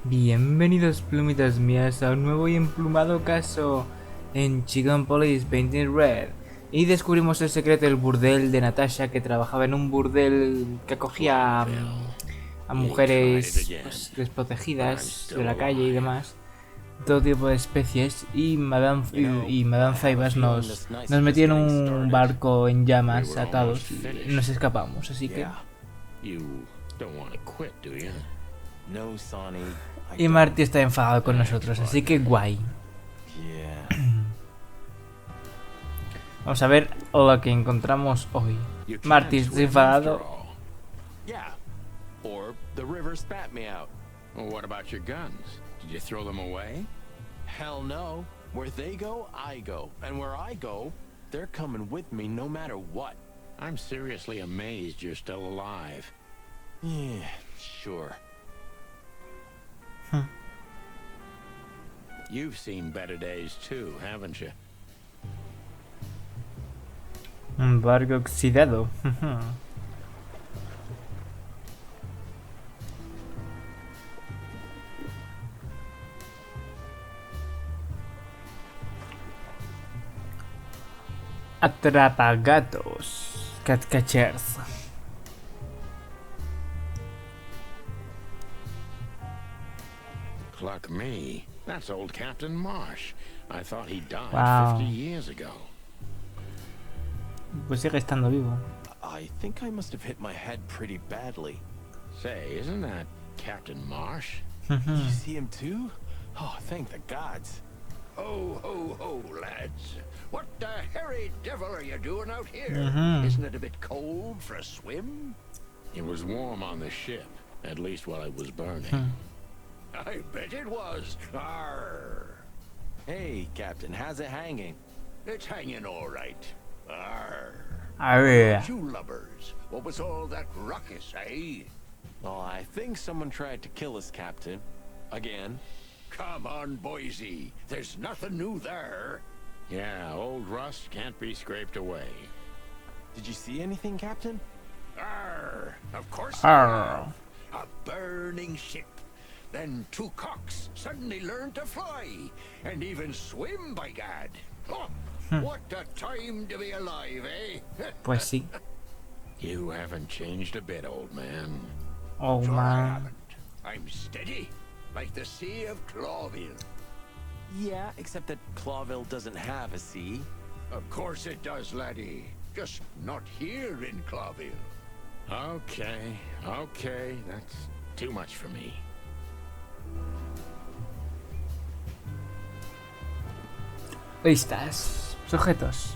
Bienvenidos plumitas mías a un nuevo y emplumado caso en Chicken Police Painted Red. Y descubrimos el secreto del burdel de Natasha, que trabajaba en un burdel que acogía a mujeres pues, desprotegidas de la calle y demás, todo tipo de especies. Y Madame Zaibas nos metió en un barco en llamas atados y nos escapamos, así que... No, Sonny. Y Marty está enfadado con nosotros, así que guay. Vamos a ver lo que encontramos hoy. Marty está enfadado. Yeah. Or the river spat me out. Well, what about your guns? Did you throw them away? Hell no. Where they go, I go. And where I go, they're coming with me no matter what. I'm seriously amazed you're still alive. Yeah, sure. You've seen better days too, haven't you? Un barco oxidado. Atrapagatos. Catcatchers. Cluck me. That's old Captain Marsh. I thought he died Wow. 50 years ago. Pues sigue estando vivo. I think I must have hit my head pretty badly. Say, isn't that Captain Marsh? You see him too? Oh, thank the gods. Ho, ho, ho, lads. What the hairy devil are you doing out here? Isn't it a bit cold for a swim? It was warm on the ship, at least while it was burning. I bet it was. Arr. Hey, Captain, how's it hanging? It's hanging all right. Arr. Arr. You lubbers. What was all that ruckus, eh? Oh, I think someone tried to kill us, Captain. Again. Come on, Boise. There's nothing new there. Yeah, old rust can't be scraped away. Did you see anything, Captain? Arr. Of course Arr. I have. A burning ship. Then two cocks suddenly learned to fly and even swim, by gad. Oh, what a time to be alive, eh? Pues sí. You haven't changed a bit, old man. Oh Sure I man. haven't. I'm steady, like the Sea of Clawville. Yeah, except that Clawville doesn't have a sea. Of course it does, laddie. Just not here in Clawville. Okay, that's too much for me. Listas. Sujetos.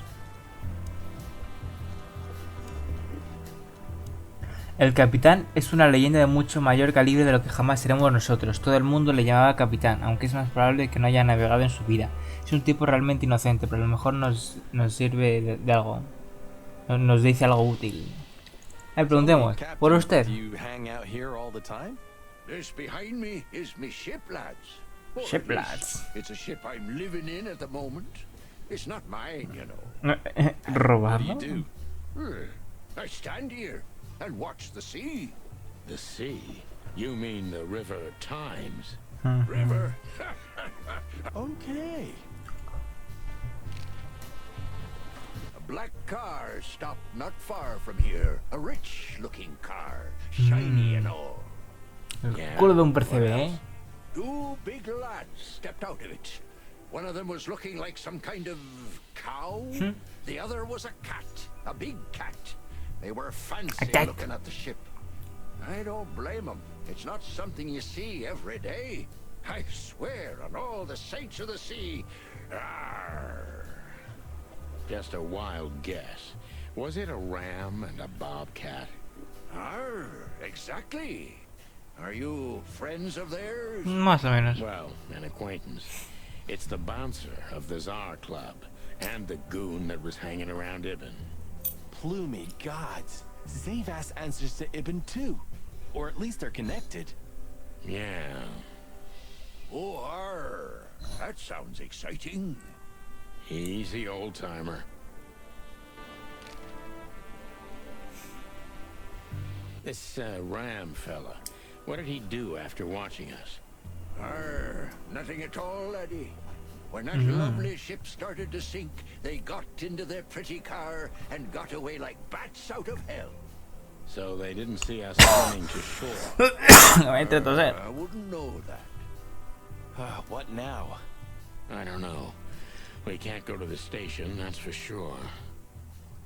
El capitán es una leyenda de mucho mayor calibre de lo que jamás seremos nosotros. Todo el mundo le llamaba capitán, aunque es más probable que no haya navegado en su vida. Es un tipo realmente inocente, pero a lo mejor nos sirve de algo. Nos dice algo útil. Preguntemos, ¿por usted? Do you hang out here all the time? This behind me is me ship, lads. Or Ship, at least lads. It's a ship I'm living in at the moment. It's not mine, you know. What do you ¿Robarlo? do? I stand here and watch the sea. The sea? You mean the River Times? River. Okay. A black car stopped not far from here. A rich-looking car, shiny and all. El culo de un percebe, ¿eh? Two big lads stepped out of it. One of them was looking like some kind of cow. The other was a cat, a big cat. They were fancy cat. looking at the ship. I don't blame them. It's not something you see every day. I swear on all the saints of the sea. Arr. Just a wild guess. Was it a ram and a bobcat? Arr, exactly. Are you friends of theirs? Más o menos. Well, an acquaintance. It's the bouncer of the Tsar Club, and the goon that was hanging around Ibn. Plumey gods. Zavas answers to Ibn too. Or at least they're connected. Yeah. Oh, arr. That sounds exciting. Easy, old-timer. This Ram fella, what did he do after watching us? Arr, nothing at all, laddie. When that lovely ship started to sink, they got into their pretty car and got away like bats out of hell. So they didn't see us coming to shore. I wouldn't know that. What now? I don't know. We can't go to the station, that's for sure.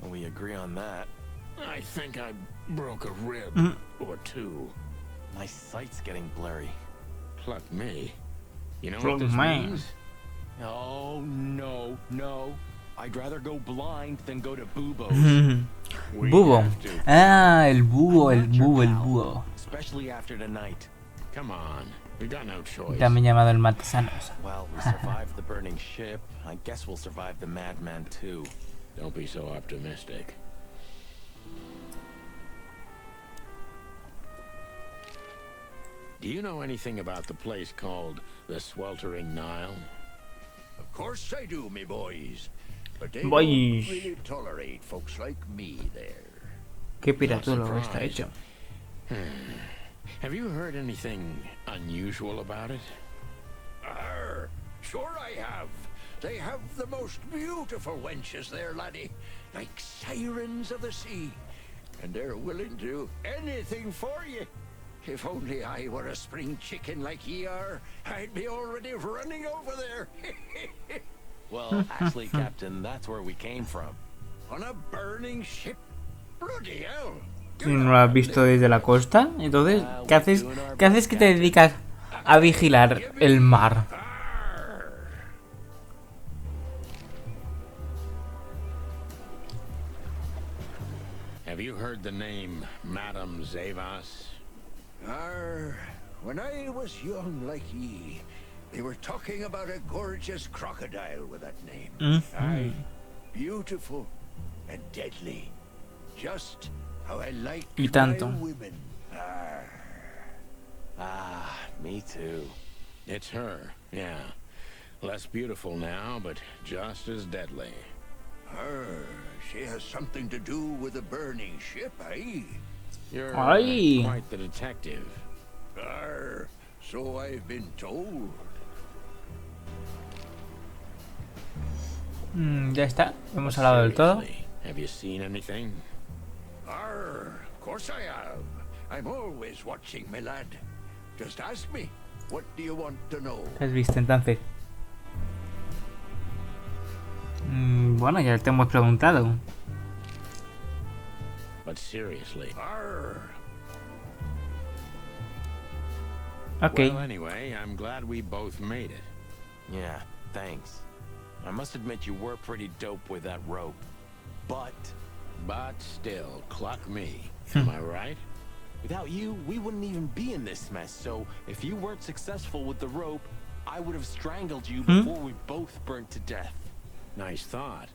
We agree on that. I think I broke a rib or two. My sight's getting blurry. Pluck me. You know Pluck what this me. means? Oh, no, no. I'd rather go blind than go to Bubo's. We Búho. have to. Ah, el búho, el I'm not your búho, el pal, búho. Especially after tonight. Come on. We got no choice. También llamado el matasanos. Well, we survived the burning ship. I guess we'll survive the madman too. Don't be so optimistic. Do you know anything about the place called the Sweltering Nile? Of course I do, me boys. But they Boys. don't really tolerate folks like me there. Qué piratólogo está hecho. Have you heard anything unusual about it? Arr, sure I have. They have the most beautiful wenches there, laddie. Like sirens of the sea. And they're willing to do anything for you. If only I were a spring chicken like ye are, I'd be already running over there. Well, actually, Captain, that's where we came from. On a burning ship? Bloody hell. ¿Y no lo has visto desde la costa? Entonces, ¿qué haces? ¿Qué haces que te dedicas a vigilar el mar? Arr. Have you heard the name Madame Zavas? Arr, when I was young like ye, they were talking about a gorgeous crocodile with that name. Aye, beautiful and deadly. Just how I like Y tanto. my women. Arr. Ah, me too. It's her, yeah. Less beautiful now, but just as deadly. Arr, she has something to do with the burning ship, eh? You're Ay. quite the detective. Arr, so I've been told. Ya está, hemos hablado del todo. Seriously, have you seen anything? Arr, of course I have. I'm always watching, my lad. Just ask me. What do you want to know? ¿Qué has visto entonces? Bueno, ya te hemos preguntado. But seriously. Arr, Ok. Well, anyway, I'm glad we both made it. Yeah, thanks. I must admit you were pretty dope with that rope. But But still, cluck me. Am I right? without you, we wouldn't even be in this mess. So if you weren't successful with the rope, I would have strangled you before we both burnt to death. Nice thought.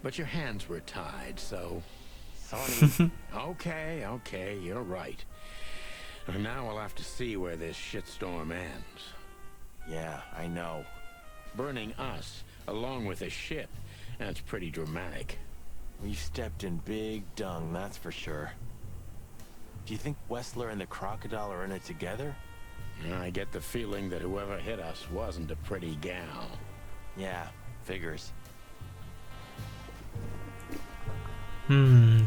But your hands were tied, so... Sonny, Okay, you're right. And now we'll have to see where this shitstorm ends. yeah, I know. Burning us, along with a ship, that's pretty dramatic. We've stepped in big dung, that's for sure. Do you think Wessler and the crocodile are in it together? I get the feeling that whoever hit us wasn't a pretty gal. Yeah, figures.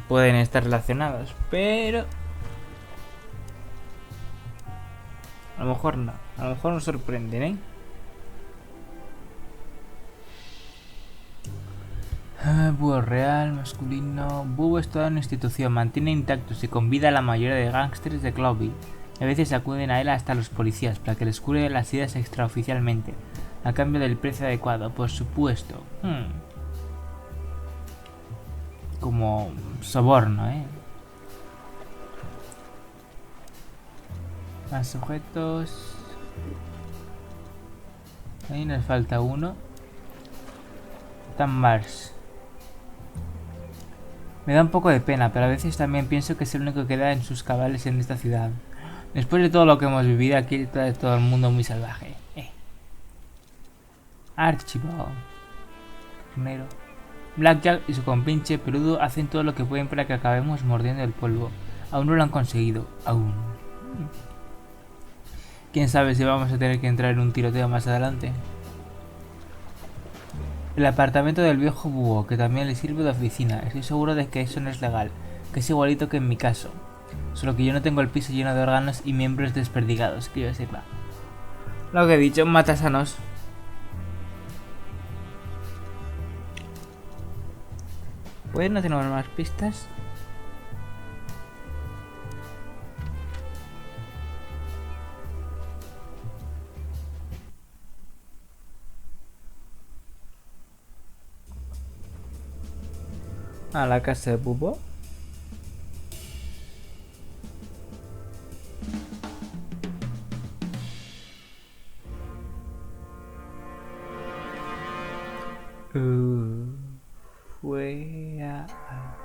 Pueden estar relacionados, pero... A lo mejor no. A lo mejor nos sorprenden, ¿eh? Búho real, masculino... Búho es toda una institución. Mantiene intactos y con vida a la mayoría de gángsters de Cloudville. A veces acuden a él hasta los policías para que les cure las ideas extraoficialmente. A cambio del precio adecuado, por supuesto. Como soborno, ¿eh? Más sujetos. Ahí nos falta uno. Tan Mars. Me da un poco de pena, pero a veces también pienso que es el único que queda en sus cabales en esta ciudad. Después de todo lo que hemos vivido aquí, está todo el mundo muy salvaje. Archibald. Primero. Blackjack y su compinche peludo hacen todo lo que pueden para que acabemos mordiendo el polvo. Aún no lo han conseguido. Aún. ¿Quién sabe si vamos a tener que entrar en un tiroteo más adelante? El apartamento del viejo búho, que también le sirve de oficina. Estoy seguro de que eso no es legal, que es igualito que en mi caso. Solo que yo no tengo el piso lleno de órganos y miembros desperdigados, que yo sepa. Lo que he dicho, matasanos. Pues no tenemos más pistas. A la casa de Bubo.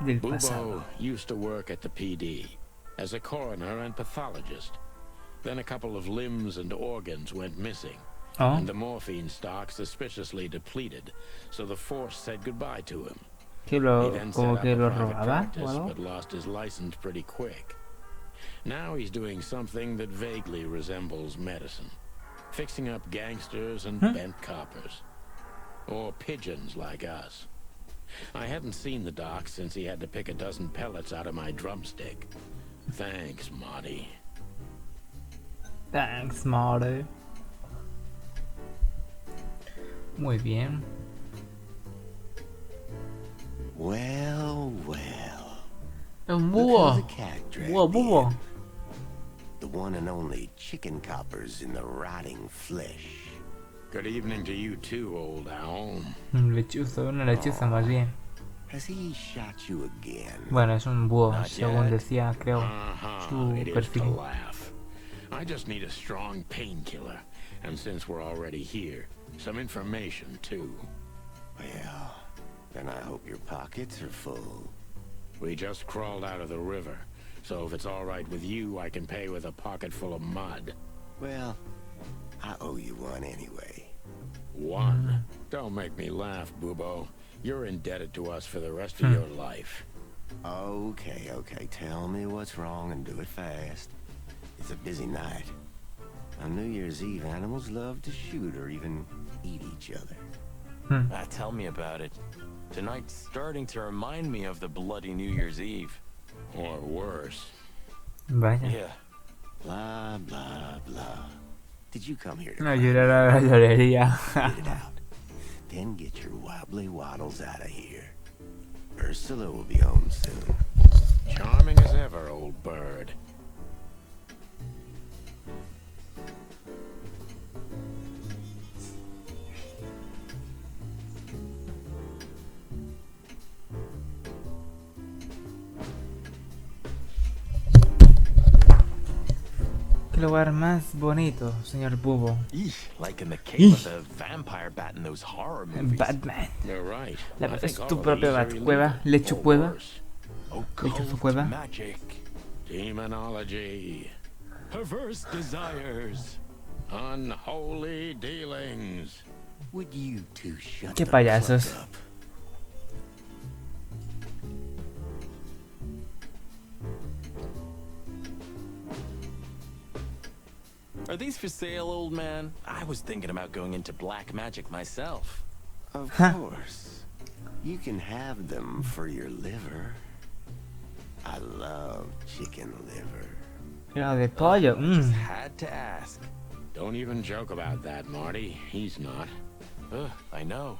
Del pasado. Bubo used to work at the PD as a coroner and pathologist. Then a couple of limbs and organs went missing, and the morphine stock suspiciously depleted, so the force said goodbye to him. He then set up a private practice, but lost his license pretty quick. Now he's doing something that vaguely resembles medicine, fixing up gángsters and bent coppers. Or pigeons like us. I hadn't seen the doc since he had to pick a dozen pellets out of my drumstick. Thanks, Marty. Thanks, Marty. Muy bien. Well, well. Un Look búho. who the cat dragged Búho. in. The one and only chicken coppers in the rotting flesh. Good evening to you too, old owl. Un lechuzo, una lechuza más bien. Has he shot you again? Bueno, es un búho, Not según yet. decía, creo, su It is to perfil. laugh. I just need a strong painkiller, and since we're already here, some information too. Well, then I hope your pockets are full. We just crawled out of the river, so if it's all right with you, I can pay with a pocket full of mud. Well, I owe you one anyway. One? Don't make me laugh, Bubo. You're indebted to us for the rest of your life. Okay, okay. Tell me what's wrong and do it fast. It's a busy night. On New Year's Eve, animals love to shoot or even eat each other. Tell me about it. Tonight's starting to remind me of the bloody New Year's Eve. Or worse. Vaya. Yeah. Blah, blah, blah. Did you come here to No cry? llorar a la llorería. Get it out. Then get your wobbly waddles out of here. Ursula will be home soon. Charming as ever, old bird. Qué lugar más bonito, señor Bubo. Like in the cave of the vampire bat in those horror movies. Batman. You're right. La I verdad think es all tu of propia these are Batcueva, illegal, lecho or cueva. worse. Lechuzo cueva. Magic. Demonology. Perverse desires. Unholy dealings. Would you two shut Qué the payasos. fuck up? Are these for sale, old man? I was thinking about going into black magic myself. Of course. You can have them for your liver. I love chicken liver. Pero de pollo. Just had to ask. Don't even joke about that, Marty. He's not. Ugh, I know.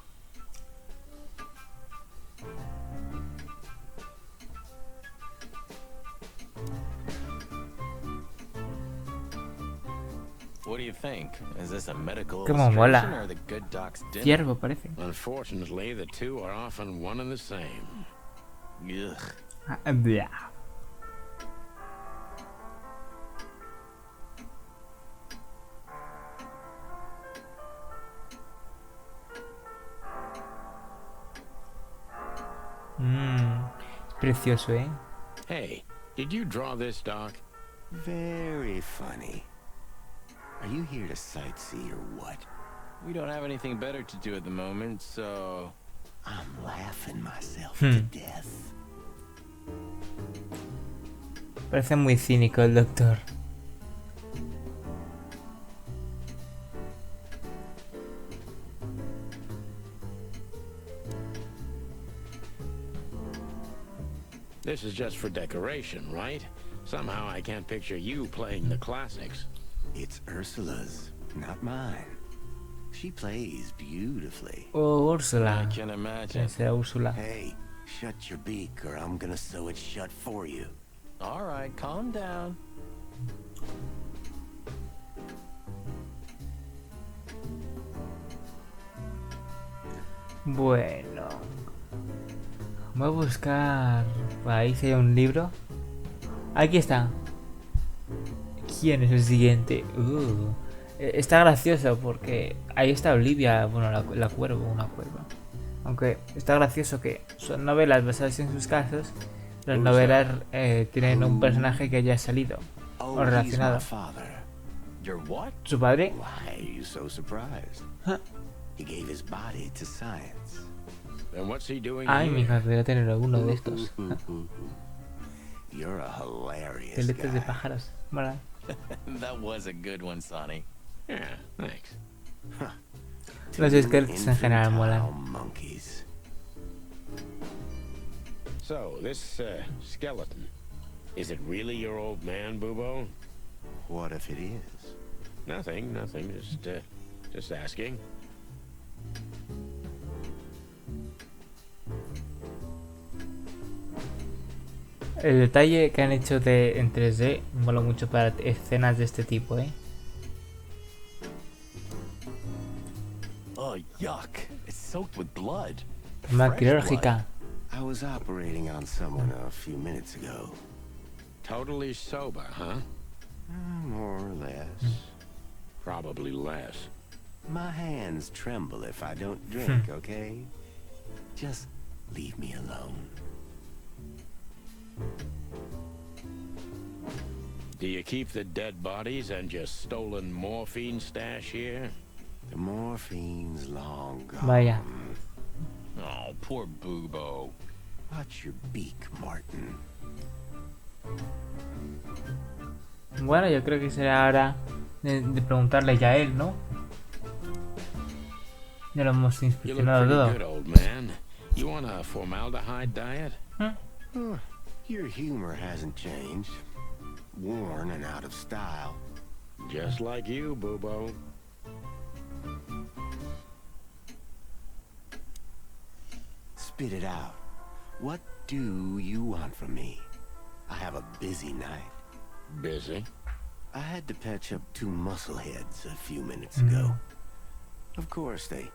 What do you think? Is this a medical Cómo illustration mola. or the good doc's dinner? Ciervo parece. Unfortunately, the two are often one and the same. Ugh. Blah. precioso, ¿eh? Hey, did you draw this, Doc? Very funny. Are you here to sightsee or what? We don't have anything better to do at the moment, so... I'm laughing myself to death. Parece muy cínico el doctor. This is just for decoration, right? Somehow I can't picture you playing the classics. It's Ursula's, not mine. She plays beautifully. Oh, Úrsula. I can imagine. Será Úrsula. Hey, shut your beak or I'm gonna sew it shut for you. All right, calm down. Bueno, voy a buscar por ahí si hay un libro. Aquí está. ¿Quién es el siguiente? Está gracioso porque ahí está Olivia, bueno, la cuervo, una cuerva. Aunque está gracioso que son novelas basadas en sus casos. Las novelas tienen un personaje que haya salido o relacionado. Your what? ¿Su padre? Why are you so surprised? He gave his body to science. Then what's he doing Ay, here? mi hija, debería tener alguno de estos. You're a hilarious Peletes de guy. pájaros. ¿Verdad? That was a good one, Sonny. Yeah, thanks. Los esqueletos en general molan. Infantile monkeys. So, this skeleton, is it really your old man, Bubo? What if it is? Nothing, just asking. El detalle que han hecho en 3D mola mucho para escenas de este tipo, ¿eh? Oh, yuck. It's soaked with blood. Forma Fresh quirúrgica. I was operating on someone a few minutes ago. Totally sober, huh? More or less. Probably less. My hands tremble if I don't drink, okay? Just leave me alone. Do you keep the dead bodies and your stolen morphine stash here? The morphine's long gone. Vaya. Oh, poor Boobo. Watch your beak, Martin. Bueno, yo creo que será hora de preguntarle ya a él, ¿no? Ya lo hemos You look inspeccionado pretty todo. good, old man. You want a formaldehyde diet? Your humor hasn't changed. Worn and out of style. Just like you, Bubo. Spit it out. What do you want from me? I have a busy night. Busy? I had to patch up 2 muscleheads a few minutes ago. Of course, they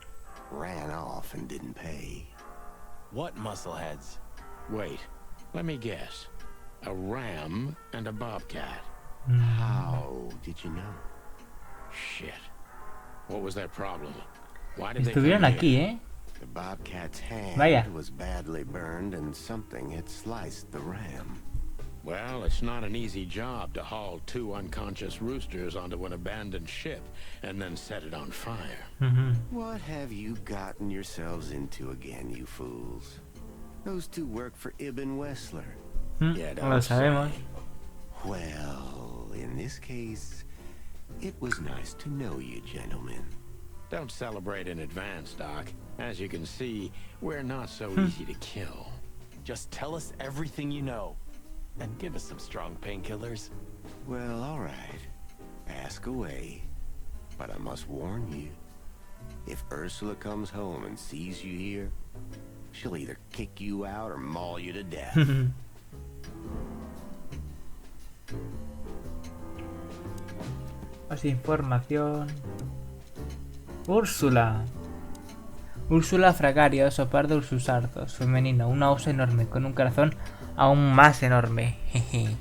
ran off and didn't pay. What muscleheads? Wait, let me guess. A ram and a bobcat. How did you know? Shit. What was their problem? Why did they Estuvieron come aquí, here? ¿eh? The bobcat's hand Vaya. was badly burned and something had sliced the ram. Well, it's not an easy job to haul 2 unconscious roosters onto an abandoned ship and then set it on fire. What have you gotten yourselves into again, you fools? Those 2 work for Ibn Wessler. Yeah, No lo sabemos. Well, in this case, it was nice to know you, gentlemen. Don't celebrate in advance, Doc. As you can see, we're not so easy to kill. Just tell us everything you know. And give us some strong painkillers. Well, all right. Ask away. But I must warn you. If Ursula comes home and sees you here, she'll either kick you out or maul you to death. Más información. Úrsula. Úrsula Fragaria, oso pardo ursusardos, femenino, una osa enorme con un corazón aún más enorme. Jeje.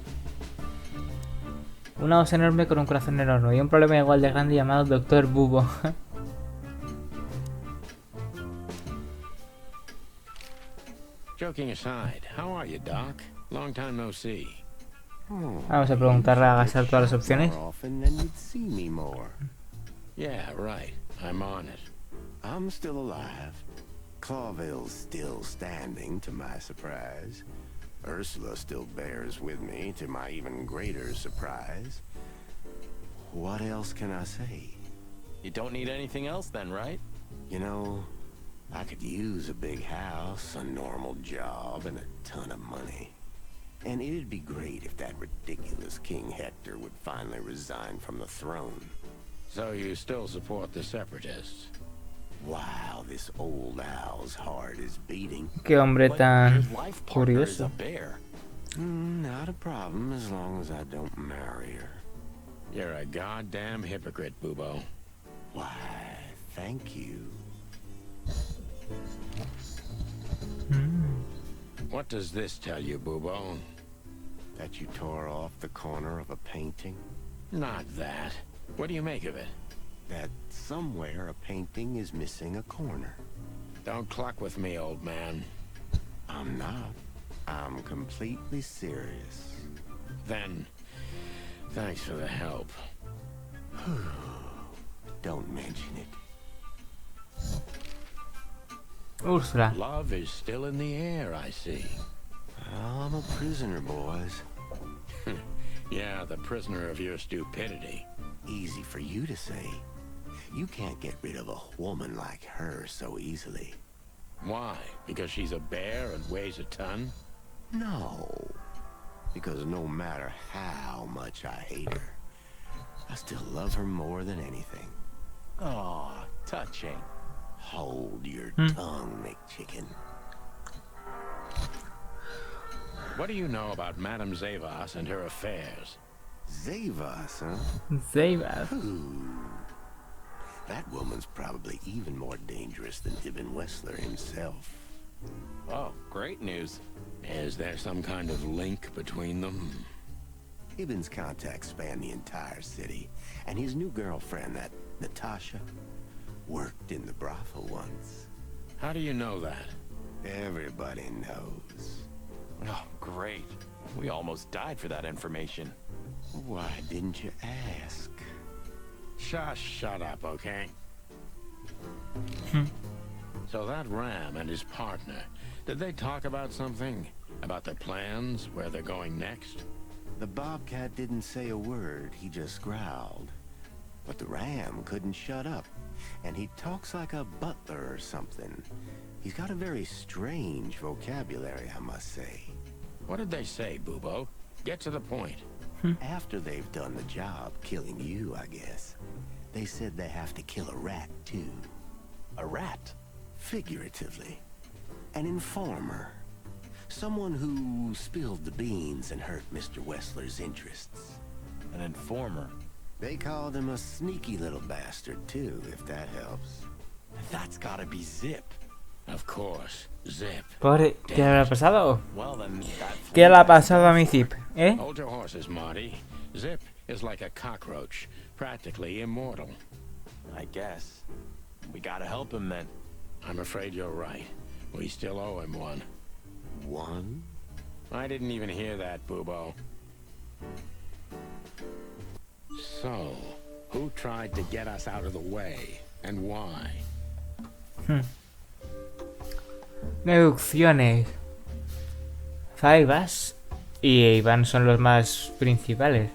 Una osa enorme con un corazón enorme y un problema igual de grande llamado Doctor Bubo. Joking aside, how are you, Doc? Long time no see. Vamos a preguntarle a gastar todas las opciones. More often than you'd see me more. Yeah, right. I'm on it. I'm still alive. Clawville's still standing, to my surprise. Ursula still bears with me, to my even greater surprise. What else can I say? You don't need anything else then, right? You know, I could use a big house, a normal job, and a ton of money. And it'd be great if that ridiculous King Hector would finally resign from the throne. So you still support the Separatists? Wow, this old owl's heart is beating. Qué hombre But tan your life partner is a curioso. bear. Not a problem as long as I don't marry her. You're a goddamn hypocrite, Bubo. Why, thank you. What does this tell you, Bubo? That you tore off the corner of a painting? Not that. What do you make of it? That somewhere a painting is missing a corner. Don't cluck with me, old man. I'm not. I'm completely serious. Then, thanks for the help. Don't mention it. Úrsula. Love is still in the air, I see. I'm a prisoner, boys. Yeah, the prisoner of your stupidity. Easy for you to say. You can't get rid of a woman like her so easily. Why? Because she's a bear and weighs a ton? No. Because no matter how much I hate her, I still love her more than anything. Aw, touching. Hold your tongue, McChicken. What do you know about Madame Zavas and her affairs? Zavas, huh? Zavas. That woman's probably even more dangerous than Ibn Wessler himself. Oh, great news. Is there some kind of link between them? Ibn's contacts span the entire city, and his new girlfriend, that Natasha, worked in the brothel once. How do you know that? Everybody knows. Oh, great. We almost died for that information. Why didn't you ask? Shut up, okay? So that Ram and his partner, did they talk about something? About their plans, where they're going next? The Bobcat didn't say a word, he just growled. But the Ram couldn't shut up, and he talks like a butler or something. He's got a very strange vocabulary, I must say. What did they say, Bubo? Get to the point. After they've done the job killing you, I guess, they said they have to kill a rat, too. A rat? Figuratively. An informer. Someone who spilled the beans and hurt Mr. Wessler's interests. An informer? They called him a sneaky little bastard, too, if that helps. That's gotta be Zip. Of course, Zip. Pobre, ¿qué le habrá pasado? Well, then that ¿Qué le ha pasado a mi Zip? ¿Eh? Hold your horses, Marty. Zip is like a cockroach, practically immortal. I guess. We gotta help him then. I'm afraid you're right. We still owe him one. One? I didn't even hear that, Bubo. So, who tried to get us out of the way, and why? Deducciones. Zaivas y Iván son los más principales.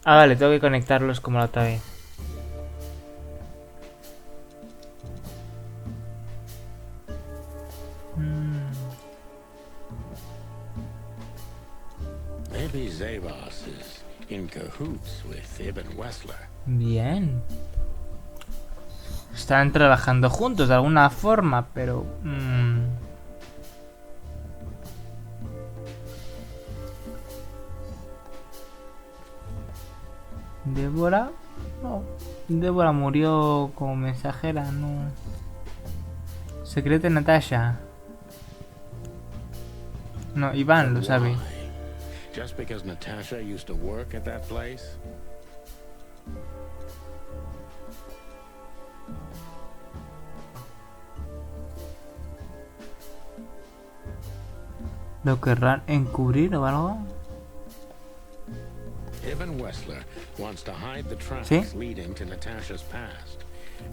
Ah, vale, tengo que conectarlos como la otra vez. Maybe Zavas is in cahoots with Ibn Wessler. Bien. Están trabajando juntos de alguna forma, pero... Débora... No. Débora murió como mensajera, no... Secreta Natasha. No, Iván lo sabe. Just because Natasha used to work at that place? ¿Lo querrán encubrir o algo? Ibn Wessler wants to hide the tracks leading to Natasha's past.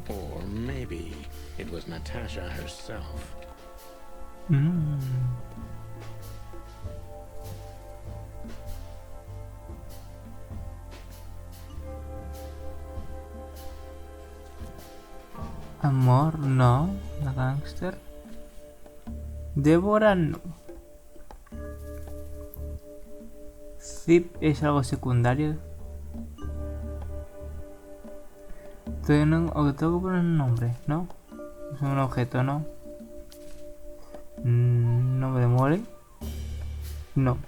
Or maybe it was Natasha herself. Amor, no. La gángster. Débora, no. Zip es algo secundario. Tengo que poner un nombre, ¿no? Es un objeto, ¿no? ¿Nombre muere? No.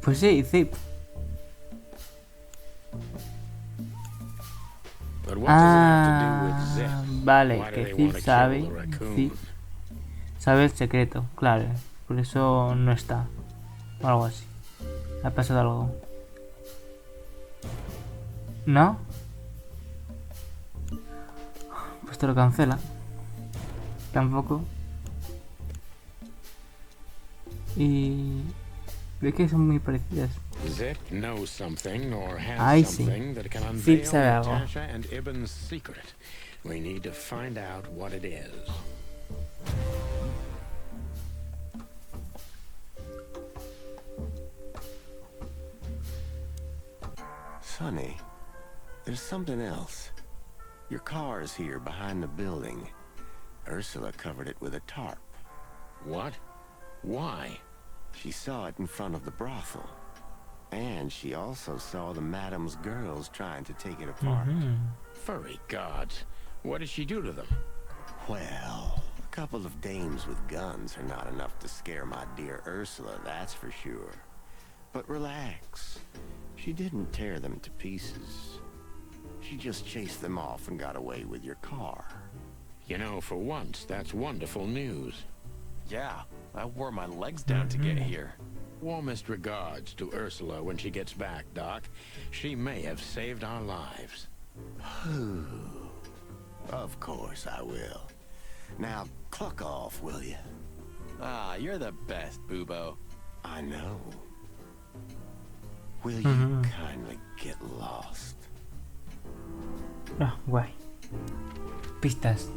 Pues sí, Zip. Vale, que Zip sabe. Zip sabe el secreto, claro. Por eso no está. O algo así. Ha pasado algo. ¿No? Pues te lo cancela. Tampoco. Y... ve que son muy parecidas. Zip knows something or has Ay, sí. something that can Zip unveil sabe algo. Natasha and Ibn's secret. We need to find out what it is. Sonny, there's something else. Your car is here behind the building. Ursula covered it with a tarp. What? Why? She saw it in front of the brothel. And she also saw the madam's girls trying to take it apart. Furry gods. What did she do to them? Well, a couple of dames with guns are not enough to scare my dear Ursula, that's for sure. But relax. She didn't tear them to pieces. She just chased them off and got away with your car. You know, for once, that's wonderful news. Yeah, I wore my legs down to get here. Warmest regards to Ursula when she gets back, Doc. She may have saved our lives. Of course I will. Now, cluck off, will you? Ah, you're the best, Bubo. I know. Will you kindly get lost? Ah, guay. Pistas.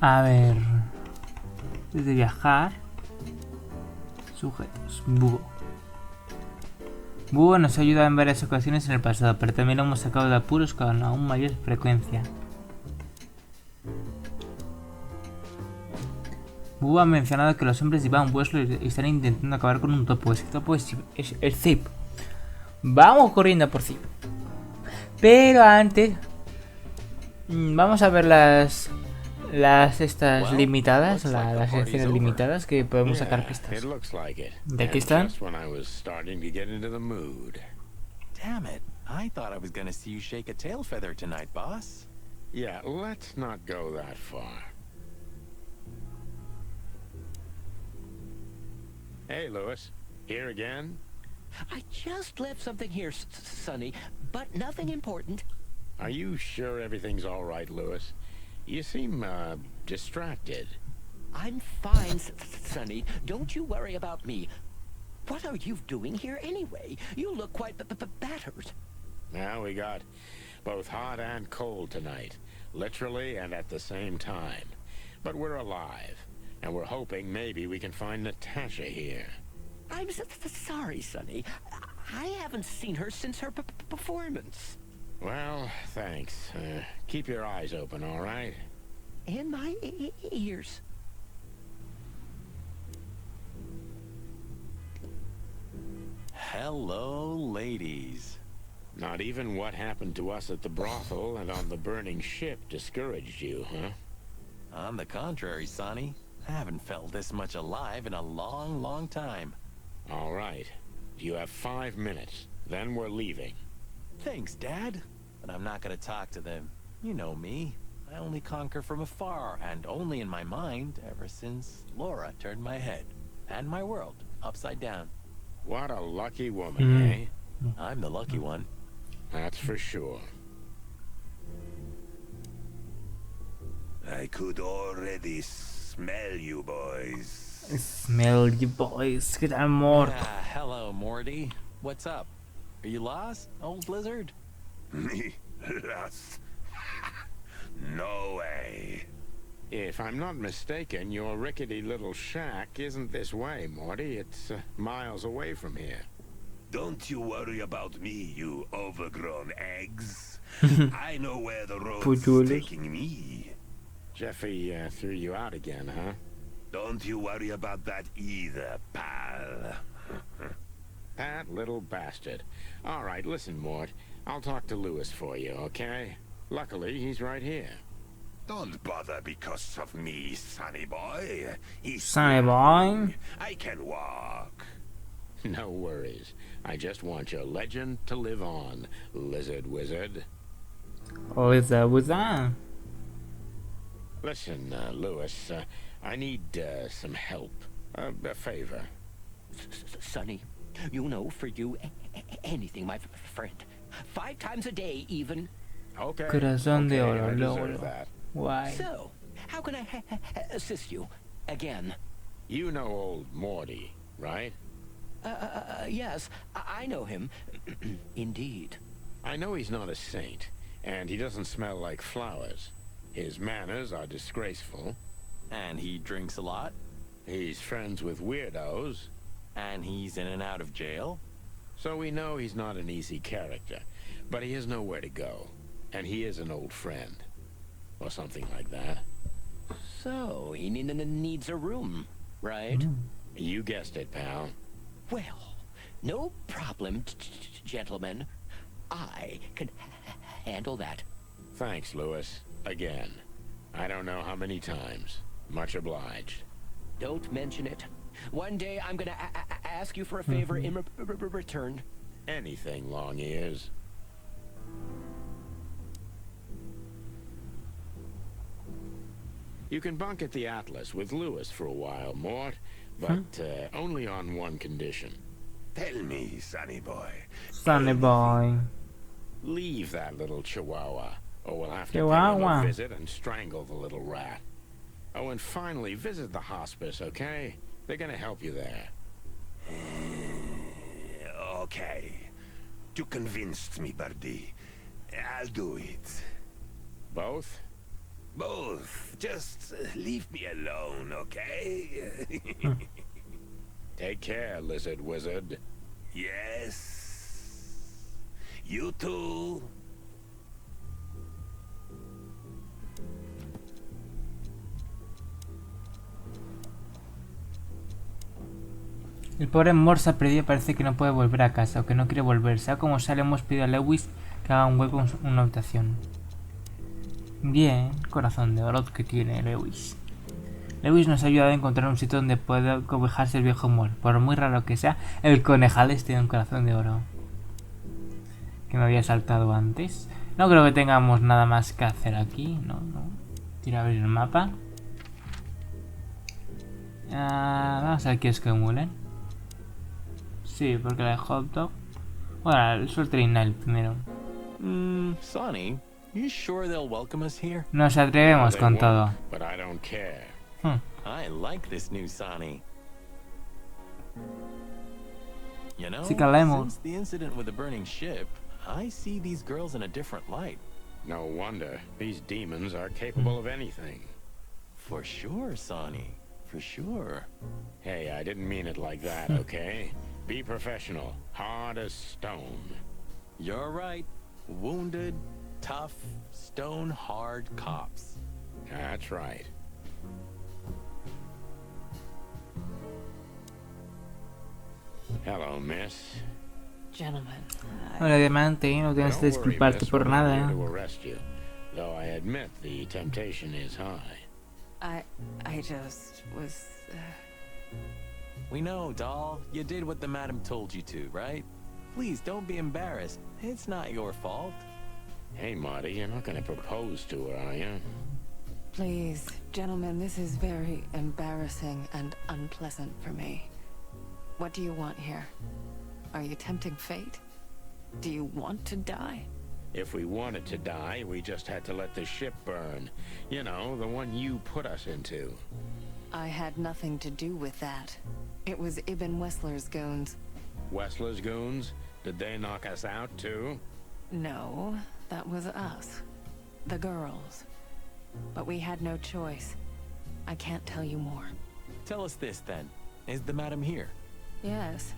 A ver. Desde viajar. Sujetos. Búho. Búho nos ha ayudado en varias ocasiones en el pasado, pero también lo hemos sacado de apuros con aún mayor frecuencia. Búho ha mencionado que los hombres de Van Wessler están intentando acabar con un topo. Ese topo es el Zip. Vamos corriendo a por Zip. Pero antes vamos a ver las estas limitadas, las secciones limitadas que podemos sacar pistas. ¿De aquí están? Damn it. I thought I was gonna see you shake a tail feather tonight, boss. Yeah, let's not go that far. Hey, Lewis. Here again? I just left something here, Sonny, but nothing important. Are you sure everything's all right, Lewis? You seem, distracted. I'm fine, Sonny. Don't you worry about me. What are you doing here anyway? You look quite battered. Now we got both hot and cold tonight, literally and at the same time. But we're alive, and we're hoping maybe we can find Natasha here. I'm sorry, Sonny. I haven't seen her since her performance. Well, thanks. Keep your eyes open, all right? And my ears. Hello, ladies. Not even what happened to us at the brothel and on the burning ship discouraged you, huh? On the contrary, Sonny. I haven't felt this much alive in a long, long time. All right. You have 5 minutes. Then we're leaving. Thanks, Dad. But I'm not gonna talk to them. You know me. I only conquer from afar, and only in my mind, ever since Laura turned my head. And my world upside down. What a lucky woman, eh? I'm the lucky one. That's for sure. I could already smell you boys. Smell you boys. ¿Qué tal, Mort? Hello, Morty. What's up? Are you lost, old lizard? Me lost? No way. If I'm not mistaken, your rickety little shack isn't this way, Morty. It's miles away from here. Don't you worry about me, you overgrown eggs. I know where the road's Puchuelos. taking me. Jeffy threw you out again, huh? Don't you worry about that either, pal. That little bastard. All right, listen, Mort. I'll talk to Lewis for you, okay? Luckily, he's right here. Don't bother because of me, Sonny boy. Sonny boy. I can walk. No worries. I just want your legend to live on, lizard wizard. Wizard. Listen, Lewis, I need some help. A favor. Sonny, you know, for you, anything, my friend. 5 times a day, even. Okay. Corazón de oro, I deserve lolo. that. Why? So, how can I assist you? Again? You know old Morty, right? Yes, I know him. Indeed. I know he's not a saint, and he doesn't smell like flowers. His manners are disgraceful. And he drinks a lot? He's friends with weirdos. And he's in and out of jail? So we know he's not an easy character, but he has nowhere to go. And he is an old friend. Or something like that. So, he needs a room, right? You guessed it, pal. Well, no problem, gentlemen. I can handle that. Thanks, Lewis. Again. I don't know how many times. Much obliged. Don't mention it. One day I'm gonna ask you for a favor in return. Anything, long ears. You can bunk at the Atlas with Lewis for a while, Mort, but only on one condition. Tell me, Sonny boy. Sonny boy. Leave that little chihuahua, or we'll have to pay Chihuahua. him a visit and strangle the little rat. Oh, and finally, visit the hospice, okay? They're gonna help you there. Okay. You convinced me, Birdie. I'll do it. Both? Both. Just leave me alone, okay? Take care, lizard wizard. Yes. You too. El pobre Mort se ha perdido y parece que no puede volver a casa o que no quiere volver. Sea como sea, le hemos pedido a Lewis que haga un hueco en una habitación. Bien, corazón de oro que tiene Lewis. Lewis nos ha ayudado a encontrar un sitio donde pueda cobijarse el viejo Mort. Por muy raro que sea, el conejales tiene un corazón de oro. Que me había saltado antes. No creo que tengamos nada más que hacer aquí. No. Tiro a abrir el mapa. Vamos a ver qué es que mulen. Sí, porque la de hot dog. Bueno, el Sultrinal primero. Sonny, you sure they'll welcome us here? Nos atrevemos They con won't, todo. But I don't care. I like this new Sonny. You know, Sí que hablemos. since the incident with the burning ship, I see these girls in a different light. No wonder. These demons are capable of anything. For sure, Sonny. For sure. Hey, I didn't mean it like that, okay? Be professional. Hard as stone. You're right. Wounded, tough, stone-hard cops. That's right. Hello, miss. Gentlemen, Hola, diamante, no tienes que Don't worry, disculparte miss, por we're not here nada. to arrest you, though I admit the temptation is high. I just was. We know, doll. You did what the madam told you to, right? Please, don't be embarrassed. It's not your fault. Hey, Marty, you're not going to propose to her, are you? Please, gentlemen, this is very embarrassing and unpleasant for me. What do you want here? Are you tempting fate? Do you want to die? If we wanted to die, we just had to let the ship burn. You know, the one you put us into. I had nothing to do with that. It was Ibn Wessler's goons. Wessler's goons? Did they knock us out too? No, that was us. The girls. But we had no choice. I can't tell you more. Tell us this, then. Is the madam here? Yes,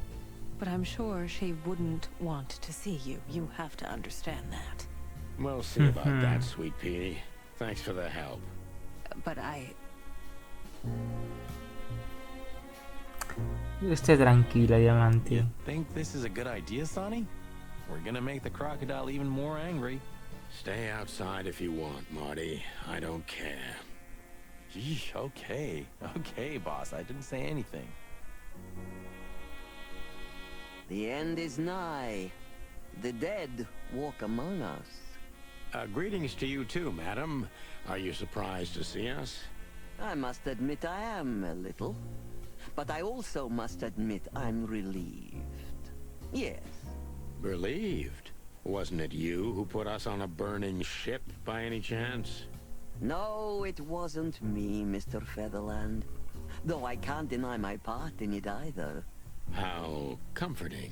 but I'm sure she wouldn't want to see you. You have to understand that. We'll see about that, sweet pea. Thanks for the help. But I... Esté tranquila, Diamante. You think this is a good idea, Sonny? We're gonna make the crocodile even more angry. Stay outside if you want, Marty. I don't care. Yeesh, okay. Okay, boss. I didn't say anything. The end is nigh. The dead walk among us. Greetings to you too, madam. Are you surprised to see us? I must admit I am a little. But I also must admit I'm relieved. Yes. Relieved? Wasn't it you who put us on a burning ship by any chance? No, it wasn't me, Mr. Featherland. Though I can't deny my part in it either. How comforting.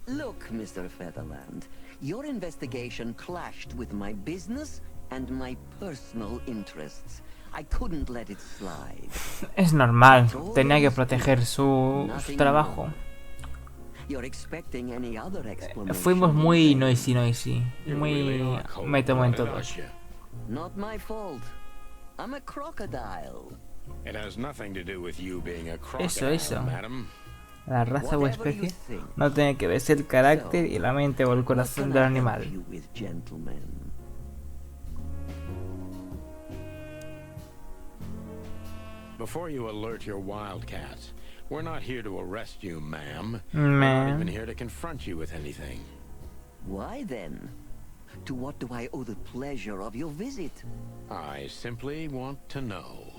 Look, Mr. Featherland, your investigation clashed with my business and my personal interests. I couldn't let it slide. Es normal, tenía que proteger su trabajo. You're expecting any other explanation? Fuimos muy noisy, muy me tomo en todos. Not my fault. I'm a crocodile. It has nothing to do with you being a crocodile, Eso. madam. La raza o especie no tiene que ver el carácter y la mente o el corazón del animal. Before you alert your wildcats, we're not here to arrest you, ma'am. We're not even here to confront you with anything. Why then? To what do I owe the pleasure of your visit? I simply want to know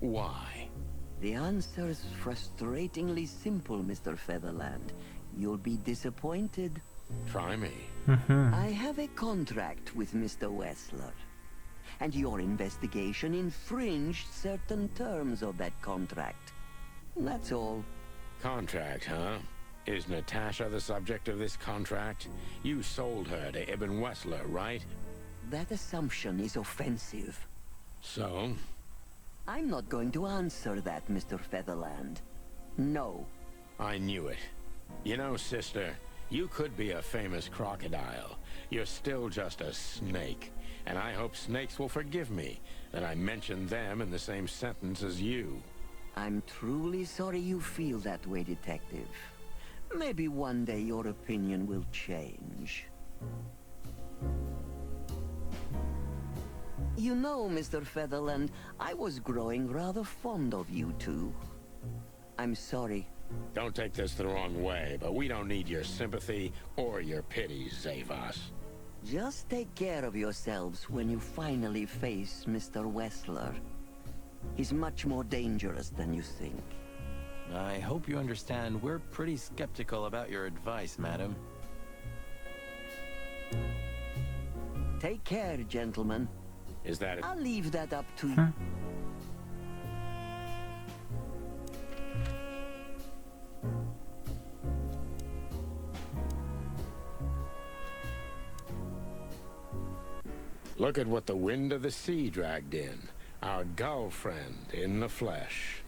why. The answer's frustratingly simple, Mr. Featherland. You'll be disappointed. Try me. I have a contract with Mr. Wessler. And your investigation infringed certain terms of that contract. That's all. Contract, huh? Is Natasha the subject of this contract? You sold her to Ibn Wessler, right? That assumption is offensive. So? I'm not going to answer that, Mr. Featherland. No. I knew it. You know, sister, you could be a famous crocodile. You're still just a snake. And I hope snakes will forgive me that I mentioned them in the same sentence as you. I'm truly sorry you feel that way, Detective. Maybe one day your opinion will change. You know, Mr. Featherland, I was growing rather fond of you two. I'm sorry. Don't take this the wrong way, but we don't need your sympathy or your pity, Zavas. Just take care of yourselves when you finally face Mr. Wessler. He's much more dangerous than you think. I hope you understand we're pretty skeptical about your advice, madam. Take care, gentlemen. Is that it? I'll leave that up to you. Look at what the wind of the sea dragged in. Our gull friend in the flesh.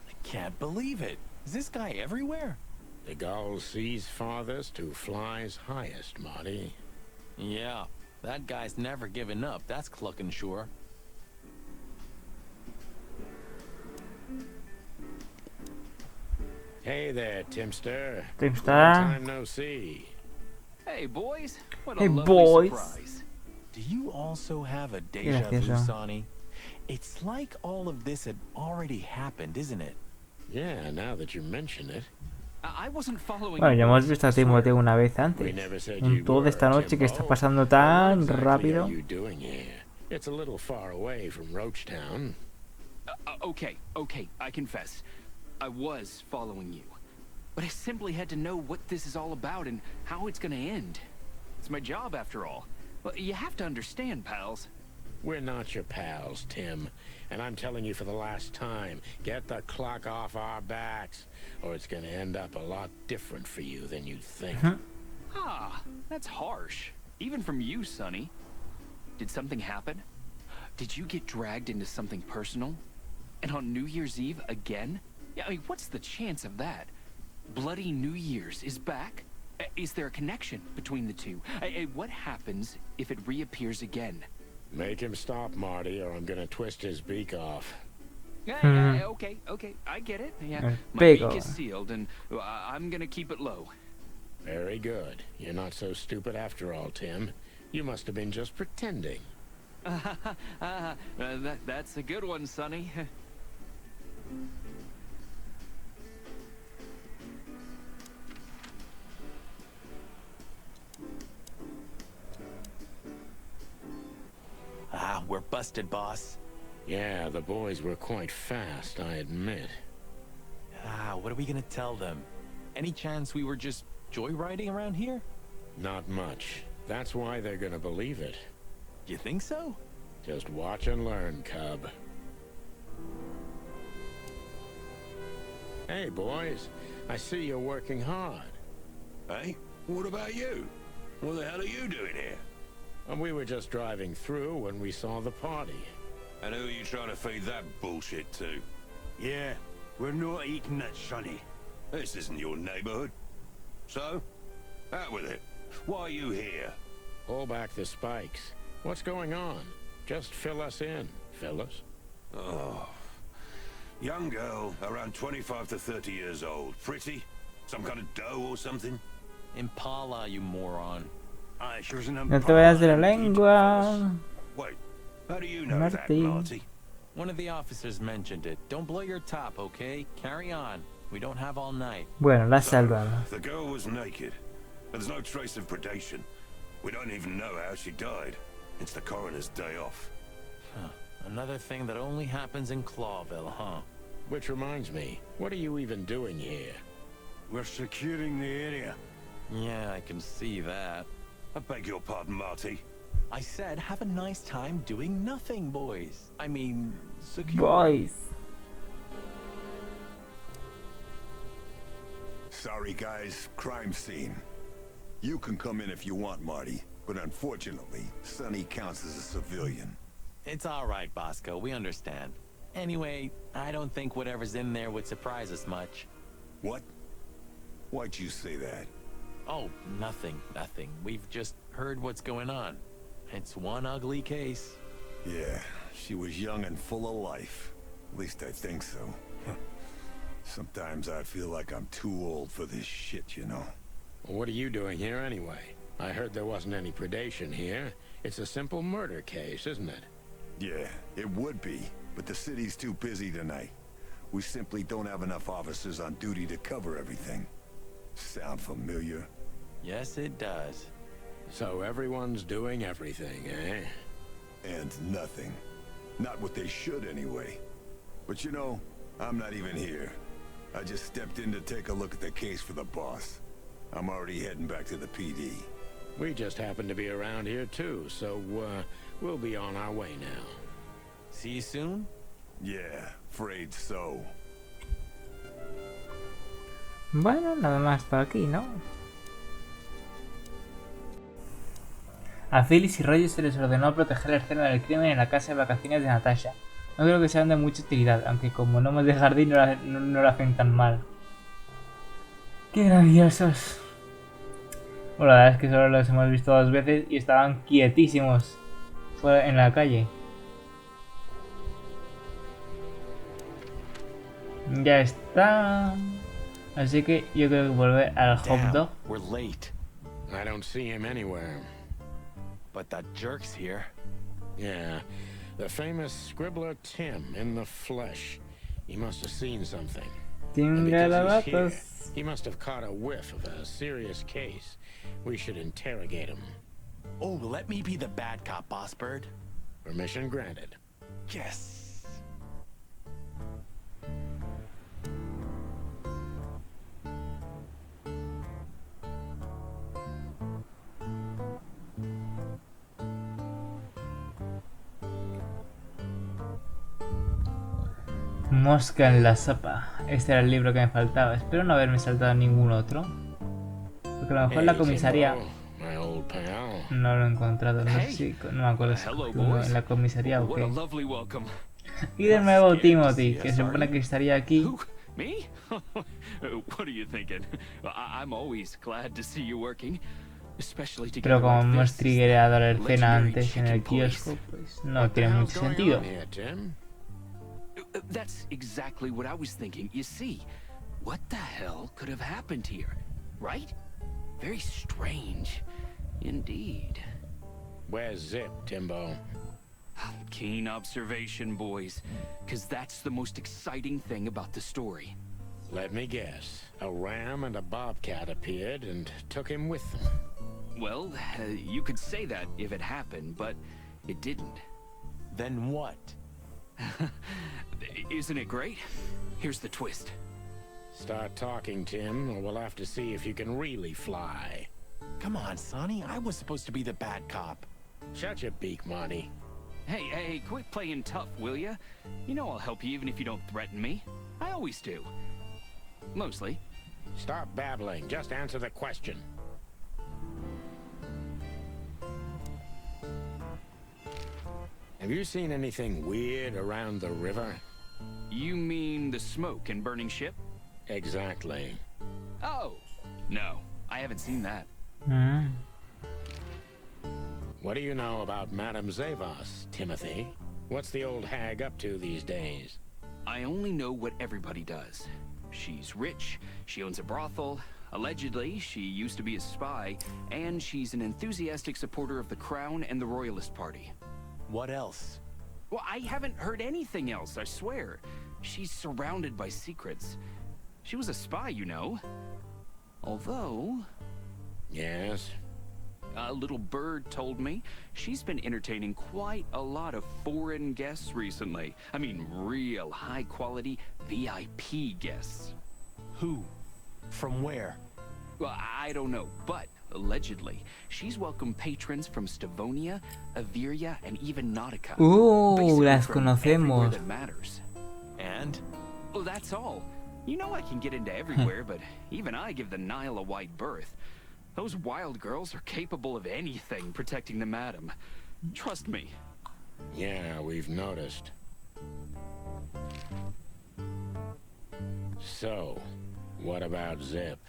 I can't believe it. Is this guy everywhere? The gull sees farthest who flies highest, Marty. Yeah, that guy's never given up. That's clucking sure. Hey there, Timster. Timster. Long time no see. Hey, boys. What a Hey, lovely boys. surprise. Do you also have a deja vu, Sonny? It's like all of this had already happened, isn't it? Yeah, now that you mention it. I wasn't following. Bueno, ya hemos visto a Timoteo una vez We antes. never said En you toda were, esta noche que está Timbo. pasando What tan exactly rápido. are you doing here? It's a little far away from Roachtown. Okay, I confess. I was following you. But I simply had to know what this is all about and how it's gonna end. It's my job, after all. Well, you have to understand, pals. We're not your pals, Tim. And I'm telling you for the last time, get the clock off our backs, or it's gonna end up a lot different for you than you think. Ah, that's harsh. Even from you, Sonny. Did something happen? Did you get dragged into something personal? And on New Year's Eve again? Yeah, I mean, what's the chance of that? Bloody New Year's is back? Is there a connection between the two? What happens if it reappears again? Make him stop, Marty, or I'm gonna twist his beak off. Yeah, okay, I get it. Yeah, my Big beak is sealed, and I'm gonna keep it low. Very good. You're not so stupid after all, Tim. You must have been just pretending. That's a good one, Sonny. Ah, we're busted, boss. Yeah, the boys were quite fast, I admit. Ah, what are we gonna tell them? Any chance we were just joyriding around here? Not much. That's why they're gonna believe it. You think so? Just watch and learn, cub. Hey, boys. I see you're working hard. Hey, what about you? What the hell are you doing here? And we were just driving through when we saw the party. And who are you trying to feed that bullshit to? Yeah, we're not eating that, Sonny. This isn't your neighborhood. So, out with it. Why are you here? Pull back the spikes. What's going on? Just fill us in, fellas. Oh. Young girl, around 25 to 30 years old. Pretty? Some kind of dough or something? Impala, you moron. I sure an No te vayas de la lengua. Wait, how do you know Marty. that, Marty? One of the officers mentioned it. Don't blow your top, okay? Carry on. We don't have all night. Bueno, la has salvado. The girl was naked. There's no trace of predation. We don't even know how she died. It's the coroner's day off. Huh. Another thing that only happens in Clawville, huh? Which reminds me, what are you even doing here? We're securing the area. Yeah, I can see that. I beg your pardon, Marty. I said have a nice time doing nothing, boys. I mean, secure. Boys. Sorry, guys. Crime scene. You can come in if you want, Marty. But unfortunately, Sonny counts as a civilian. It's all right, Bosco. We understand. Anyway, I don't think whatever's in there would surprise us much. What? Why'd you say that? Oh, nothing. We've just heard what's going on. It's one ugly case. Yeah, she was young and full of life. At least I think so. Sometimes I feel like I'm too old for this shit, you know. Well, what are you doing here anyway? I heard there wasn't any predation here. It's a simple murder case, isn't it? Yeah, it would be, but the city's too busy tonight. We simply don't have enough officers on duty to cover everything. Sound familiar? Yes, it does. So everyone's doing everything, eh? And nothing. Not what they should, anyway. But you know, I'm not even here. I just stepped in to take a look at the case for the boss. I'm already heading back to the PD. We just happen to be around here too, so we'll be on our way now. See you soon? Yeah, afraid so. Bueno, nada más por aquí, ¿no? A Phyllis y Roger se les ordenó proteger la escena del crimen en la casa de vacaciones de Natasha. No creo que sean de mucha utilidad, aunque como no me de jardín no lo hacen tan mal. ¡Qué graciosos! Bueno, la verdad es que solo los hemos visto 2 veces y estaban quietísimos fuera en la calle. Ya está. Así que yo creo que volver al hot dog. We're late. I don't see him anywhere. But that jerk's here. Yeah, the famous scribbler Tim in the flesh. He must have seen something. And because he's here, he must have caught a whiff of a serious case. We should interrogate him. Oh, let me be the bad cop, Boss Bird. Permission granted. Yes. Mosca en la sopa. Este era el libro que me faltaba. Espero no haberme saltado ningún otro. Porque a lo mejor en la comisaría no lo he encontrado. No sé si... No me acuerdo si en la comisaría o qué. Y de nuevo Timothy, que se supone que estaría aquí. Me? What are you thinking? I'm always glad to see you working, especially together. Pero como like hemos this. triggerado a la escena antes en el kiosco, pues no tiene mucho sentido. That's exactly what I was thinking. You see, what the hell could have happened here, right? Very strange, indeed. Where's Zip, Timbo? Keen observation, boys, because that's the most exciting thing about the story. Let me guess. A ram and a bobcat appeared and took him with them. Well, you could say that if it happened, but it didn't. Then what? Isn't it great? Here's the twist. Start talking, Tim, or we'll have to see if you can really fly. Come on, Sonny. I was supposed to be the bad cop. Shut your beak, Marty. Hey, quit playing tough, will ya? You know I'll help you even if you don't threaten me. I always do. Mostly. Stop babbling. Just answer the question. Have you seen anything weird around the river? You mean the smoke and burning ship? Exactly. Oh, no. I haven't seen that. What do you know about Madame Zavos, Timothy? What's the old hag up to these days? I only know what everybody does. She's rich, she owns a brothel, allegedly she used to be a spy, and she's an enthusiastic supporter of the Crown and the Royalist Party. What else? Well, I haven't heard anything else, I swear. She's surrounded by secrets. She was a spy, you know. Although... Yes? A little bird told me she's been entertaining quite a lot of foreign guests recently. I mean, real high-quality VIP guests. Who? From where? Well, I don't know, but allegedly, she's welcomed patrons from Stavonia, Averia, and even Nautica. Las conocemos. That matters. And? Well, that's all. You know I can get into everywhere, but even I give the Nile a wide berth. Those wild girls are capable of anything protecting the madam. Trust me. Yeah, we've noticed. So, what about Zip?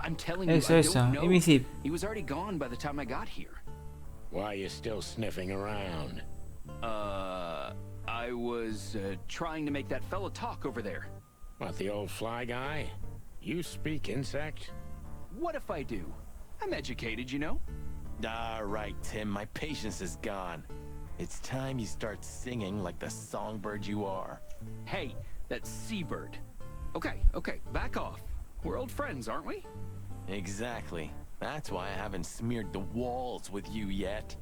I'm telling you, I don't know. ¿Y mi Zip? He was already gone by the time I got here. Why are you still sniffing around? I was trying to make that fella talk over there. What, the old fly guy? You speak insect? What if I do? I'm educated, you know? All right, Tim, my patience is gone. It's time you start singing like the songbird you are. Hey, that's seabird. Okay, back off. We're old friends, aren't we? Exactly. That's why I haven't smeared the walls with you yet.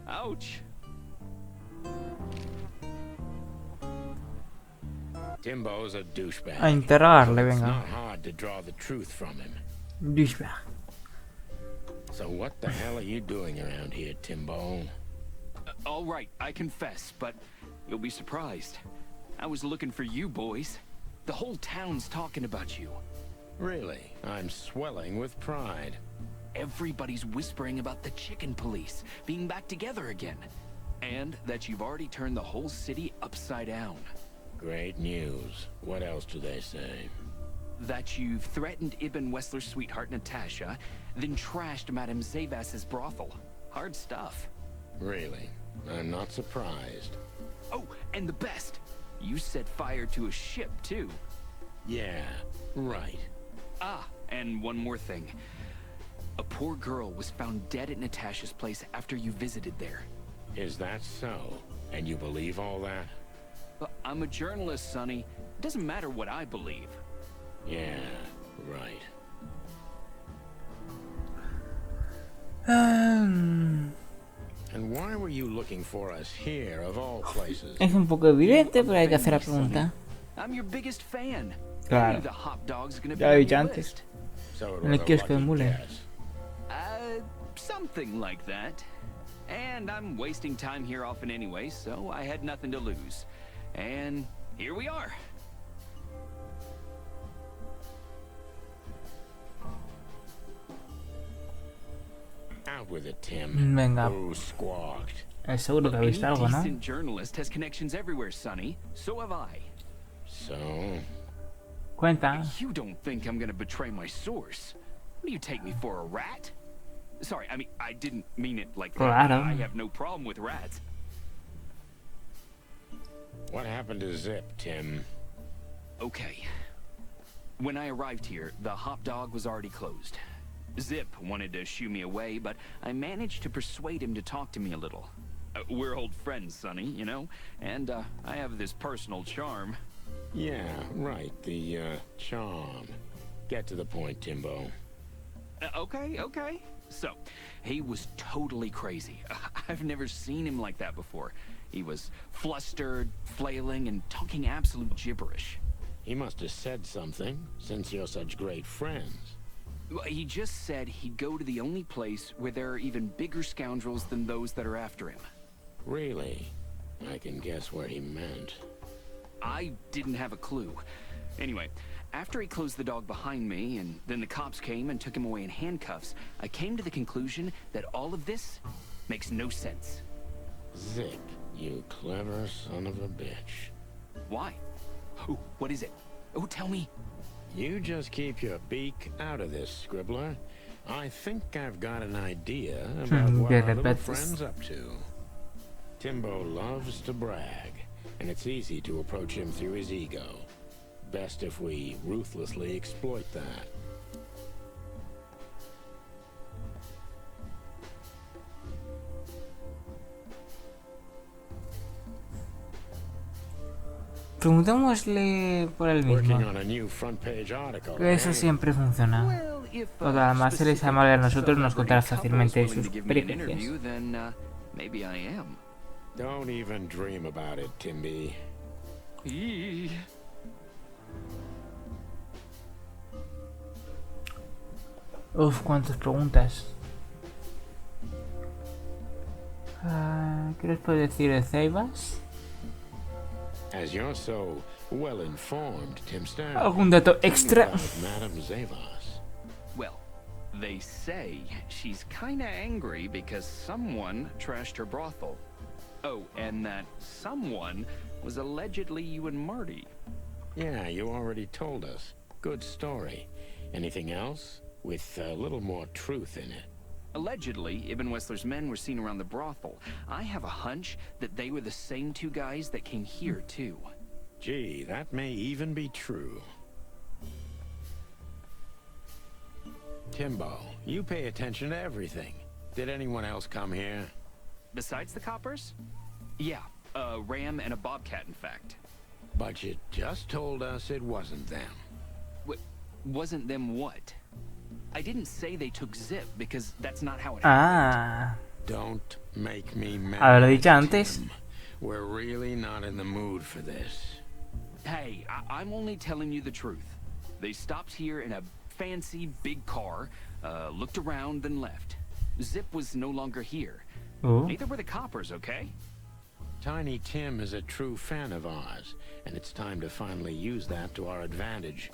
Ouch. Timbo's a douchebag. A interrogarle, It's venga. not hard to draw the truth from him. Douchebag. So what the hell are you doing around here, Timbo? All right, I confess, but you'll be surprised. I was looking for you boys. The whole town's talking about you. Really? I'm swelling with pride. Everybody's whispering about the chicken police being back together again. And that you've already turned the whole city upside down. Great news. What else do they say? That you've threatened Ibn Wessler's sweetheart Natasha, then trashed Madame Zavas's brothel. Hard stuff. Really? I'm not surprised. Oh, and the best! You set fire to a ship, too. Yeah, right. Ah, and one more thing. A poor girl was found dead at Natasha's place after you visited there. Is that so? And you believe all that? I'm a journalist, Sonny. It doesn't matter what I believe. Yeah, right. And why were you looking for us here, of all places? Es un poco evidente, pero hay que hacer la pregunta. I'm your biggest fan. Claro. The hot dog's gonna be Ya lo he on dicho your antes. list. So it En was el a kiosco de lucky Mule. guess. Something like that. And I'm wasting time here often anyway, so I had nothing to lose. And here we are. with it, Tim. Venga. Who squawked? Seguro que ha visto algo, ¿no? Decent journalist has connections everywhere, Sonny. So have I. So? Cuenta. You don't think I'm gonna betray my source? What do you take me for, a rat? Sorry, I mean, I didn't mean it like that. Claro. I have no problem with rats. What happened to Zip, Tim? Okay. When I arrived here, the hop dog was already closed. Zip wanted to shoo me away, but I managed to persuade him to talk to me a little. We're old friends, Sonny, you know? And I have this personal charm. Yeah, right, the charm. Get to the point, Timbo. Okay. So, he was totally crazy. I've never seen him like that before. He was flustered, flailing, and talking absolute gibberish. He must have said something, since you're such great friends. He just said he'd go to the only place where there are even bigger scoundrels than those that are after him. Really? I can guess where he meant. I didn't have a clue. Anyway, after he closed the dog behind me, and then the cops came and took him away in handcuffs, I came to the conclusion that all of this makes no sense. Zip, you clever son of a bitch. Why? Oh, what is it? Oh, tell me. You just keep your beak out of this, Scribbler. I think I've got an idea about what our little friend's up to. Timbo loves to brag, and it's easy to approach him through his ego. Best if we ruthlessly exploit that. Preguntémosle por él mismo. Que eso siempre funciona. O sea, además él es amable a nosotros, nos contará fácilmente sus peripecias. Don't even dream about it, Timby. Uf, cuántas preguntas. ¿Qué les puedo decir de Ceibas? As you're so well informed, Tim Stan. ¿Algún dato extra? Madame Zavas. Well, they say she's kinda angry because someone trashed her brothel. Oh, and that someone was allegedly you and Marty. Yeah, you already told us. Good story. Anything else? With a little more truth in it. Allegedly, Ibn Wessler's men were seen around the brothel. I have a hunch that they were the same two guys that came here, too. Gee, that may even be true. Timbo, you pay attention to everything. Did anyone else come here? Besides the coppers? Yeah, a ram and a bobcat, in fact. But you just told us it wasn't them. Wasn't them what? I didn't say they took Zip because that's not how it happened. Don't make me mad. Haberlo dicho antes. We're really not in the mood for this. Hey, I'm only telling you the truth. They stopped here in a fancy big car, looked around, then left. Zip was no longer here. Neither were the coppers, okay? Tiny Tim is a true fan of ours, and it's time to finally use that to our advantage.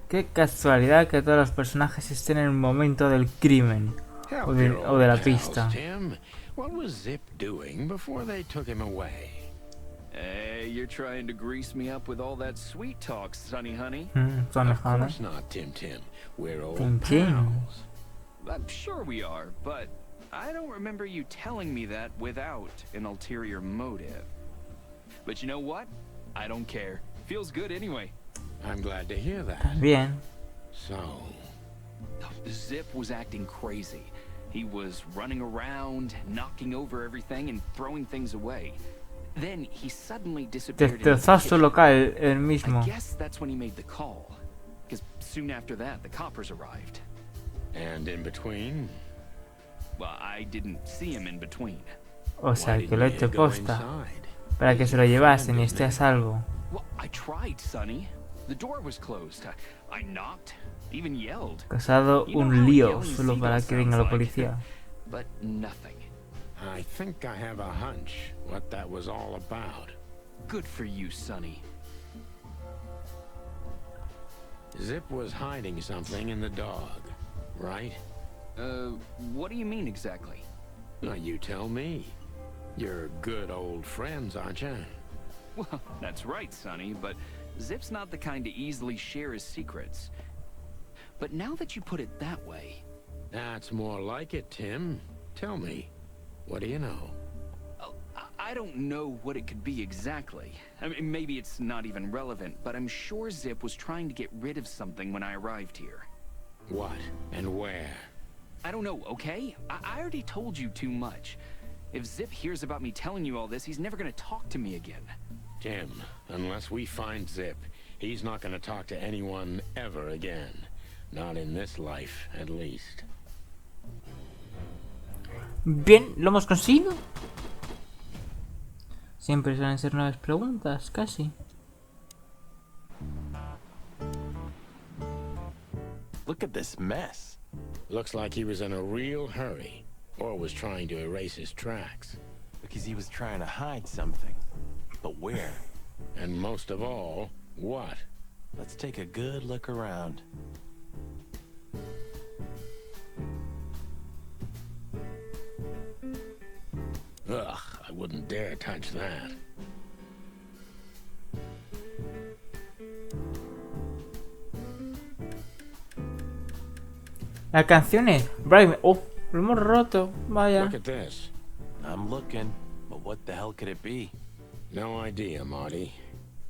Qué casualidad que todos los personajes estén en el momento del crimen o de la pista. What was Zip doing before they took him away? Hey, you're trying to grease me up with all that sweet talk, Sonny honey. Of course not, Tim. We're old pals. I'm sure we are, but I don't remember you telling me that without an ulterior motive. But you know what? I don't care. Feels good anyway. I'm glad to hear that. Bien. So, Zip was acting crazy. He was running around, knocking over everything and throwing things away. Then he suddenly disappeared. Destrozó su local él mismo. I guess that's when he made the call. Because soon after that, the coppers arrived. And in between? Well, I didn't see him in between. O sea, que lo he hecho posta para que se lo llevasen y esté a salvo. Well, I tried, Sonny. The door was closed. I knocked, even yelled. Causado un lío solo para que venga la policía. But nothing. I think I have a hunch what that was all about. Good for you, Sonny. Zip was hiding something in the dog, right? What do you mean exactly? Now you tell me. You're good old friends, aren't you? Well, that's right, Sonny, but Zip's not the kind to easily share his secrets. But now that you put it that way... That's more like it, Tim. Tell me, what do you know? Oh, I don't know what it could be exactly. I mean, maybe it's not even relevant, but I'm sure Zip was trying to get rid of something when I arrived here. What? And where? I don't know, okay? I already told you too much. If Zip hears about me telling you all this, he's never gonna talk to me again. Tim, unless we find Zip, he's not gonna talk to anyone ever again. Not in this life, at least. Bien, lo hemos conseguido. Siempre suelen ser nuevas preguntas, casi. Look at this mess. Looks like he was in a real hurry, or was trying to erase his tracks. Because he was trying to hide something. But where? And most of all, what? Let's take a good look around. Ugh, I wouldn't dare touch that. Las canciones. Brian. Oh, lo hemos roto. Vaya. Look at this. I'm looking, but what the hell could it be? No idea, Marty.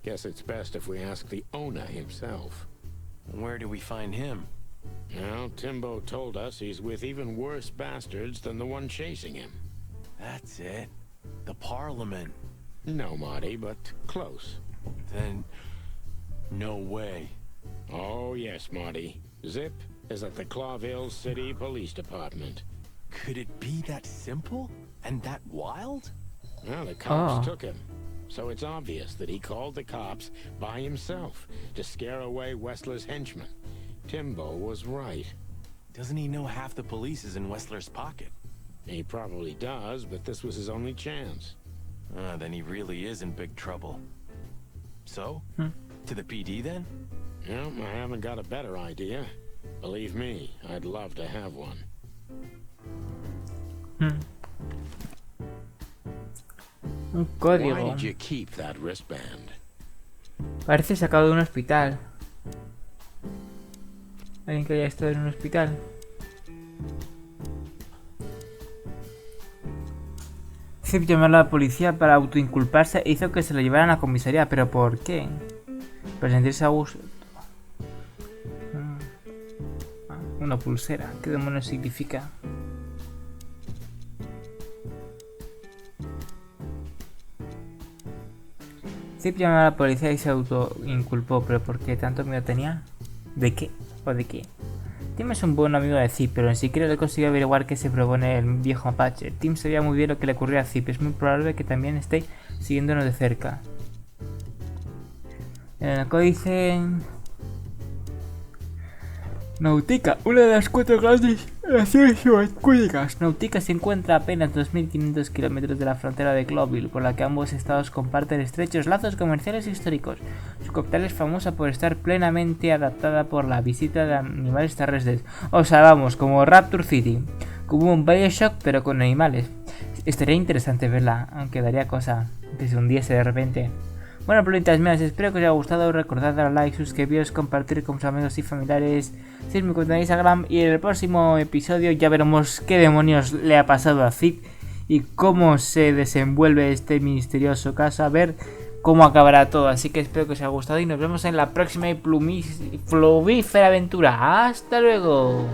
Guess it's best if we ask the owner himself. Where do we find him? Well, Timbo told us he's with even worse bastards than the one chasing him. That's it. The Parliament. No, Marty, but close. Then... no way. Oh, yes, Marty. Zip is at the Clawville City Police Department. Could it be that simple? And that wild? Well, the cops took him. So it's obvious that he called the cops by himself to scare away Wessler's henchmen. Timbo was right. Doesn't he know half the police is in Wessler's pocket? He probably does, but this was his only chance. Then he really is in big trouble. So? To the PD then? Well, I haven't got a better idea. Believe me, I'd love to have one. Un código. Why did you keep that wristband? Parece sacado de un hospital. Alguien que haya estado en un hospital. Zip llamó a la policía para autoinculparse e hizo que se lo llevaran a la comisaría. ¿Pero por qué? Para sentirse a gusto. Una pulsera. ¿Qué demonios significa? Zip llamó a la policía y se autoinculpó. ¿Pero por qué tanto miedo tenía? ¿De qué? ¿O de qué? Tim es un buen amigo de Zip, pero ni siquiera le consiguió averiguar qué se propone el viejo mapache. Tim sabía muy bien lo que le ocurría a Zip. Es muy probable que también esté siguiéndonos de cerca. En el códice... Náutica, una de las 4 grandes naciones subacuáticas. Náutica se encuentra a apenas 2.500 kilómetros de la frontera de Clawville, por la que ambos estados comparten estrechos lazos comerciales históricos. Su capital es famosa por estar plenamente adaptada por la visita de animales terrestres. O sea, vamos, como Rapture City, como un Bioshock pero con animales. Estaría interesante verla, aunque daría cosa que se hundiese de repente. Bueno, plumitas mías, espero que os haya gustado. Recordad dar like, suscribiros, compartir con sus amigos y familiares. Seguidme mi cuenta de Instagram. Y en el próximo episodio ya veremos qué demonios le ha pasado a Zip y cómo se desenvuelve este misterioso caso. A ver cómo acabará todo. Así que espero que os haya gustado y nos vemos en la próxima plumífera aventura. ¡Hasta luego!